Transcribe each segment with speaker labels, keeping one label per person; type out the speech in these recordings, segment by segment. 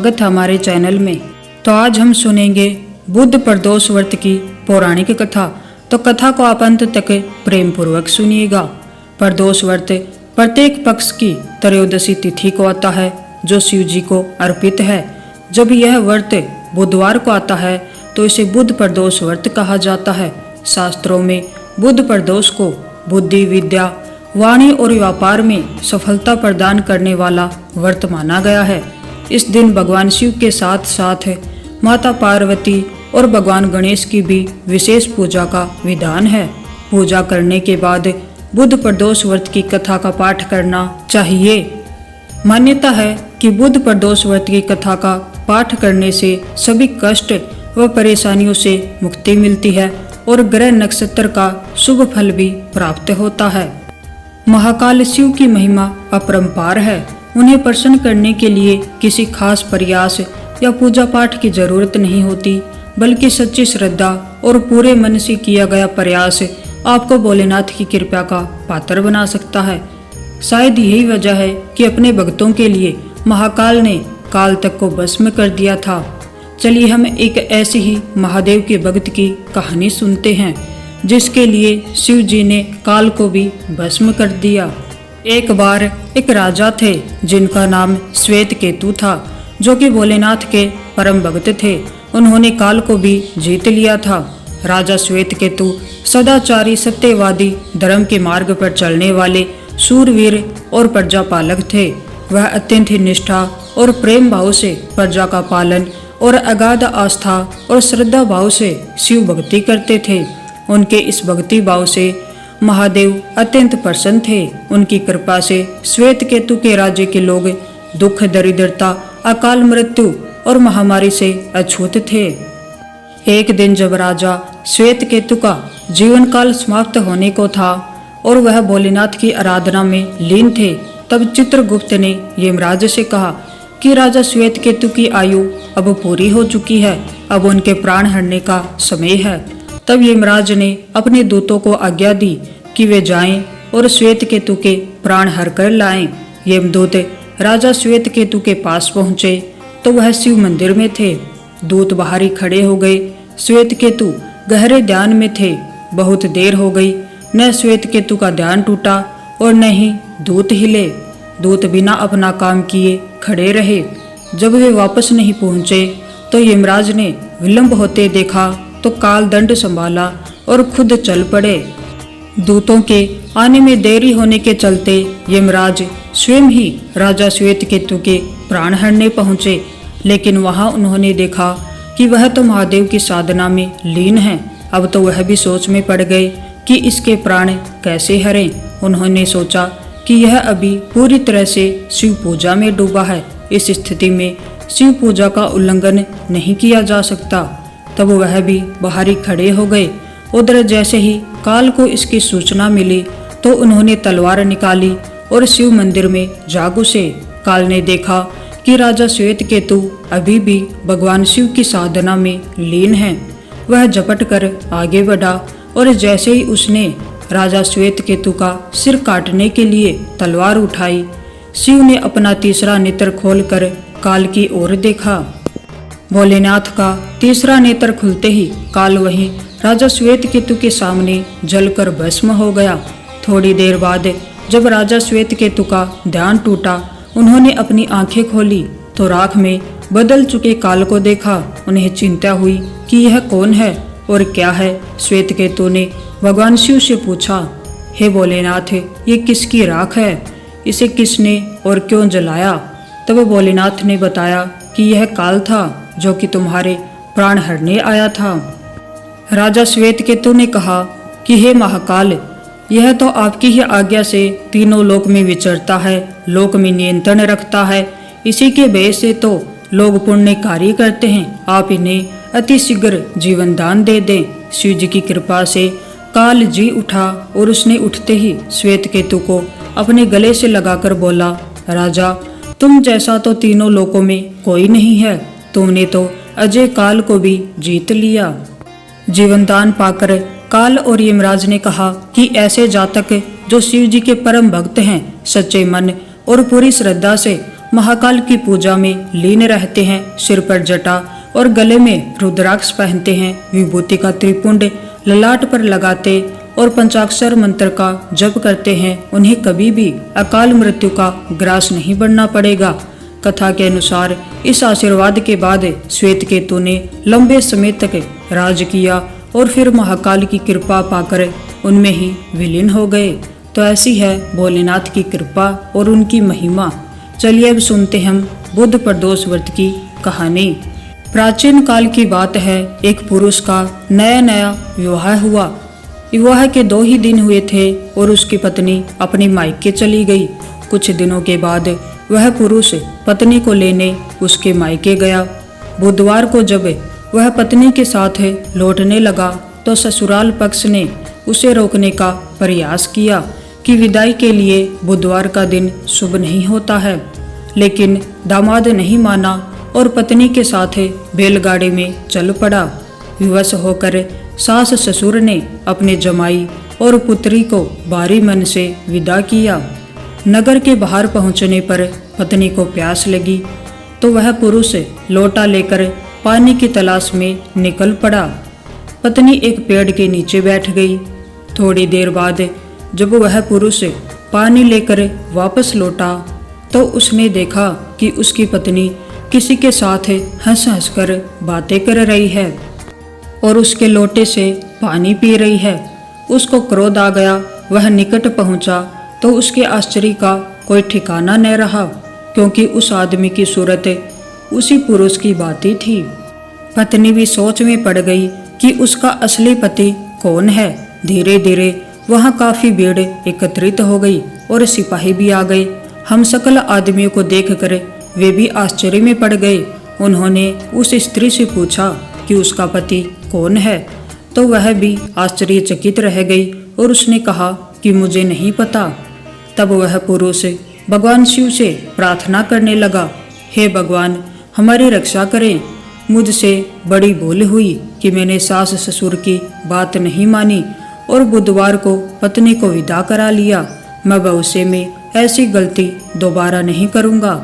Speaker 1: स्वागत है हमारे चैनल में। तो आज हम सुनेंगे बुध प्रदोष व्रत की पौराणिक कथा। तो कथा को आप अंत तक प्रेम पूर्वक सुनिएगा। प्रदोष व्रत प्रत्येक पक्ष की त्रयोदशी तिथि को आता है जो शिव जी को अर्पित है। जब यह व्रत बुधवार को आता है तो इसे बुध प्रदोष व्रत कहा जाता है। शास्त्रों में बुध प्रदोष को बुद्धि, विद्या, वाणी और व्यापार में सफलता प्रदान करने वाला व्रत माना गया है। इस दिन भगवान शिव के साथ साथ माता पार्वती और भगवान गणेश की भी विशेष पूजा का विधान है। पूजा करने के बाद बुध प्रदोष व्रत की कथा का पाठ करना चाहिए। मान्यता है कि बुध प्रदोष व्रत की कथा का पाठ करने से सभी कष्ट व परेशानियों से मुक्ति मिलती है और ग्रह नक्षत्र का शुभ फल भी प्राप्त होता है। महाकाल शिव की महिमा अपरंपार है। उन्हें प्रसन्न करने के लिए किसी खास प्रयास या पूजा पाठ की जरूरत नहीं होती, बल्कि सच्ची श्रद्धा और पूरे मन से किया गया प्रयास आपको भोलेनाथ की कृपा का पात्र बना सकता है। शायद यही वजह है कि अपने भक्तों के लिए महाकाल ने काल तक को भस्म कर दिया था। चलिए हम एक ऐसे ही महादेव के भक्त की कहानी सुनते हैं जिसके लिए शिव जी ने काल को भी भस्म कर दिया। एक बार एक राजा थे जिनका नाम श्वेत केतु था, जो कि भोलेनाथ के परम भक्त थे। उन्होंने काल को भी जीत लिया था। राजा श्वेत केतु सदाचारी, सत्यवादी, धर्म के मार्ग पर चलने वाले शूरवीर और प्रजापालक थे। वह अत्यंत ही निष्ठा और प्रेम भाव से प्रजा का पालन और अगाध आस्था और श्रद्धा भाव से शिव भक्ति करते थे। उनके इस भक्ति भाव से महादेव अत्यंत प्रसन्न थे। उनकी कृपा से श्वेत केतु के राज्य के लोग दुख, दरिद्रता, अकाल मृत्यु और महामारी से अछूत थे। एक दिन जब राजा श्वेत केतु का जीवन काल समाप्त होने को था और वह भोलेनाथ की आराधना में लीन थे, तब चित्रगुप्त ने यमराज से कहा कि राजा श्वेत केतु की आयु अब पूरी हो चुकी है, अब उनके प्राण हरने का समय है। तब यमराज ने अपने दूतों को आज्ञा दी कि वे जाएं और श्वेत केतु के प्राण हर कर लाएं। यमदूत राजा श्वेत केतु के पास पहुंचे तो वह शिव मंदिर में थे। दूत बाहर ही खड़े हो गए। श्वेत केतु गहरे ध्यान में थे। बहुत देर हो गई, न श्वेत केतु का ध्यान टूटा और न ही दूत हिले। दूत बिना अपना काम किए खड़े रहे। जब वे वापस नहीं पहुंचे तो यमराज ने विलंब होते देखा तो काल दंड संभाला और खुद चल पड़े। दूतों के आने में देरी होने के चलते यमराज स्वयं ही राजा श्वेत केतु के प्राण हरने पहुंचे, लेकिन वहां उन्होंने देखा कि वह तो महादेव की साधना में लीन है। अब तो वह भी सोच में पड़ गए कि इसके प्राण कैसे हरें। उन्होंने सोचा कि यह अभी पूरी तरह से शिव पूजा में डूबा है। इस स्थिति में शिव पूजा का उल्लंघन नहीं किया जा सकता। तब वह भी बाहर ही खड़े हो गए। उधर जैसे ही काल को इसकी सूचना मिली तो उन्होंने तलवार निकाली और शिव मंदिर में जा घुसे। काल ने देखा कि राजा श्वेत केतु अभी भी भगवान शिव की साधना में लीन है। वह झपट कर आगे बढ़ा और जैसे ही उसने राजा श्वेत केतु का सिर काटने के लिए तलवार उठाई, शिव ने अपना तीसरा नेत्र खोलकर काल की ओर देखा। भोलेनाथ का तीसरा नेत्र खुलते ही काल वहीं राजा श्वेत केतु के सामने जलकर भस्म हो गया। थोड़ी देर बाद जब राजा श्वेत केतु का ध्यान टूटा, उन्होंने अपनी आंखें खोली तो राख में बदल चुके काल को देखा। उन्हें चिंता हुई कि यह कौन है और क्या है। श्वेत केतु ने भगवान शिव से पूछा, हे भोलेनाथ, ये किसकी राख है? इसे किसने और क्यों जलाया? तब भोलेनाथ ने बताया कि यह काल था जो कि तुम्हारे प्राण हरने आया था। राजा श्वेत केतु ने कहा कि हे महाकाल, यह तो आपकी ही आज्ञा से तीनों लोक में विचरता है, लोक में नियंत्रण रखता है। इसी के भय से तो लोग पुण्य कार्य करते हैं। आप इन्हें अति शीघ्र जीवन दान दे दें। शिव जी की कृपा से काल जी उठा और उसने उठते ही श्वेत केतु को अपने गले से लगाकर बोला, राजा, तुम जैसा तो तीनों लोकों में कोई नहीं है। तुमने तो अजय काल को भी जीत लिया। जीवनदान पाकर काल और यमराज ने कहा कि ऐसे जातक जो शिव जी के परम भक्त हैं, सच्चे मन और पूरी श्रद्धा से महाकाल की पूजा में लीन रहते हैं, सिर पर जटा और गले में रुद्राक्ष पहनते हैं, विभूति का त्रिपुंड ललाट पर लगाते और पंचाक्षर मंत्र का जप करते हैं, उन्हें कभी भी अकाल मृत्यु का ग्रास नहीं बनना पड़ेगा। कथा के अनुसार इस आशीर्वाद के बाद श्वेतकेतु ने लंबे समय तक राज किया और फिर महाकाल की कृपा पाकर उनमें ही विलीन हो गए। तो ऐसी है भोलेनाथ की कृपा और उनकी महिमा। चलिए अब सुनते हम बुध प्रदोष व्रत की कहानी। प्राचीन काल की बात है, एक पुरुष का नया नया विवाह हुआ। विवाह के 2 ही दिन हुए थे और उसकी पत्नी अपने मायके चली गई। कुछ दिनों के बाद वह पुरुष पत्नी को लेने उसके मायके गया। बुधवार को जब वह पत्नी के साथ लौटने लगा तो ससुराल पक्ष ने उसे रोकने का प्रयास किया कि विदाई के लिए बुधवार का दिन शुभ नहीं होता है, लेकिन दामाद नहीं माना और पत्नी के साथ बैलगाड़ी में चल पड़ा। विवश होकर सास ससुर ने अपने जमाई और पुत्री को भारी मन से विदा किया। नगर के बाहर पहुंचने पर पत्नी को प्यास लगी तो वह पुरुष लोटा लेकर पानी की तलाश में निकल पड़ा। पत्नी एक पेड़ के नीचे बैठ गई। थोड़ी देर बाद जब वह पुरुष पानी लेकर वापस लौटा तो उसने देखा कि उसकी पत्नी किसी के साथ हंस हंस कर बातें कर रही है और उसके लोटे से पानी पी रही है। उसको क्रोध आ गया। वह निकट पहुंचा तो उसके आश्चर्य का कोई ठिकाना न रहा, क्योंकि उस आदमी की सूरत उसी पुरुष की बाती थी। पत्नी भी सोच में पड़ गई कि उसका असली पति कौन है। धीरे धीरे वहां काफी भीड़ एकत्रित हो गई और सिपाही भी आ गए। हम सकल आदमियों को देखकर वे भी आश्चर्य में पड़ गए। उन्होंने उस स्त्री से पूछा कि उसका पति कौन है, तो वह भी आश्चर्यचकित रह गई और उसने कहा कि मुझे नहीं पता। तब वह पुरुष भगवान शिव से प्रार्थना करने लगा, हे भगवान, हमारी रक्षा करें। मुझसे बड़ी भूल हुई कि मैंने सास ससुर की बात नहीं मानी और बुधवार को पत्नी को विदा करा लिया। मैं भविष्य में ऐसी गलती दोबारा नहीं करूँगा।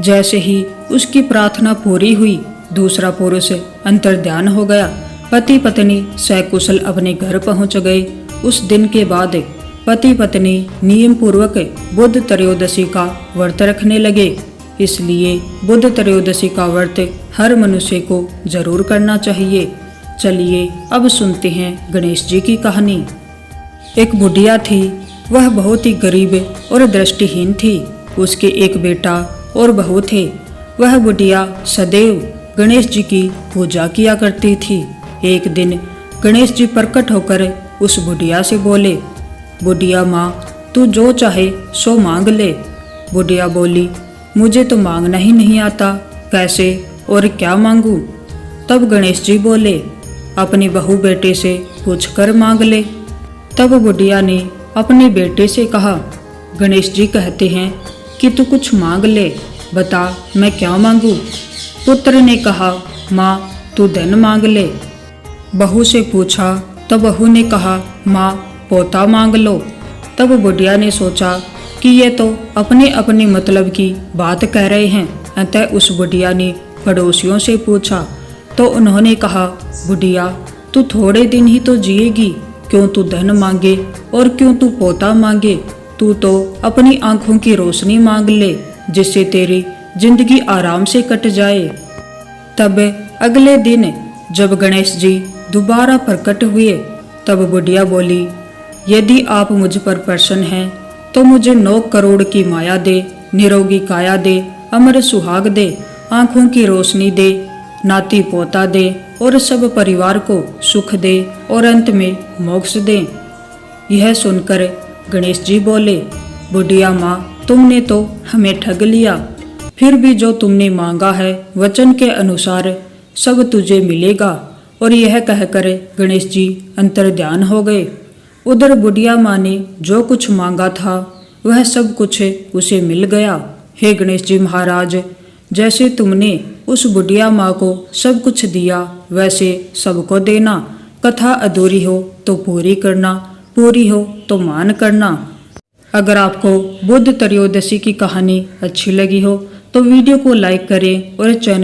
Speaker 1: जैसे ही उसकी प्रार्थना पूरी हुई, दूसरा पुरुष अंतर्ध्यान हो गया। पति पत्नी सकुशल अपने घर पहुँच गए। उस दिन के बाद पति पत्नी नियम पूर्वक बुध त्रयोदशी का व्रत रखने लगे। इसलिए बुध त्रयोदशी का व्रत हर मनुष्य को जरूर करना चाहिए। चलिए अब सुनते हैं गणेश जी की कहानी। एक बुढ़िया थी, वह बहुत ही गरीब और दृष्टिहीन थी। उसके एक बेटा और बहू थे। वह बुढ़िया सदैव गणेश जी की पूजा किया करती थी। एक दिन गणेश जी प्रकट होकर उस बुढ़िया से बोले, बुढ़िया माँ, तू जो चाहे सो मांग ले। बुढ़िया बोली, मुझे तो मांगना ही नहीं आता, कैसे और क्या मांगूं? तब गणेश जी बोले, अपनी बहू बेटे से पूछकर मांग ले। तब बुढ़िया ने अपने बेटे से कहा, गणेश जी कहते हैं कि तू कुछ मांग ले, बता मैं क्या मांगूं? पुत्र ने कहा, माँ तू धन मांग ले। बहू से पूछा तो बहू ने कहा, माँ पोता मांग लो। तब बुढ़िया ने सोचा कि ये तो अपने अपने मतलब की बात कह रहे हैं। अतः उस बुढ़िया ने पड़ोसियों से पूछा तो उन्होंने कहा, बुढ़िया तू थोड़े दिन ही तो जिएगी, क्यों तू धन मांगे और क्यों तू पोता मांगे? तू तो अपनी आंखों की रोशनी मांग ले, जिससे तेरी जिंदगी आराम से कट जाए। तब अगले दिन जब गणेश जी दोबारा प्रकट हुए तब बुढ़िया बोली, यदि आप मुझ पर प्रसन्न हैं तो मुझे 9 करोड़ की माया दे, निरोगी काया दे, अमर सुहाग दे, आंखों की रोशनी दे, नाती पोता दे और सब परिवार को सुख दे और अंत में मोक्ष दे। यह सुनकर गणेश जी बोले, बुढ़िया माँ, तुमने तो हमें ठग लिया। फिर भी जो तुमने मांगा है वचन के अनुसार सब तुझे मिलेगा। और यह कहकर गणेश जी अंतर्ध्यान हो गए। उधर बुढ़िया माँ ने जो कुछ मांगा था वह सब कुछ उसे मिल गया। हे गणेश जी महाराज, जैसे तुमने उस बुढ़िया माँ को सब कुछ दिया वैसे सबको देना। कथा अधूरी हो तो पूरी करना, पूरी हो तो मान करना। अगर आपको बुद्ध त्रयोदशी की कहानी अच्छी लगी हो तो वीडियो को लाइक करें और चैनल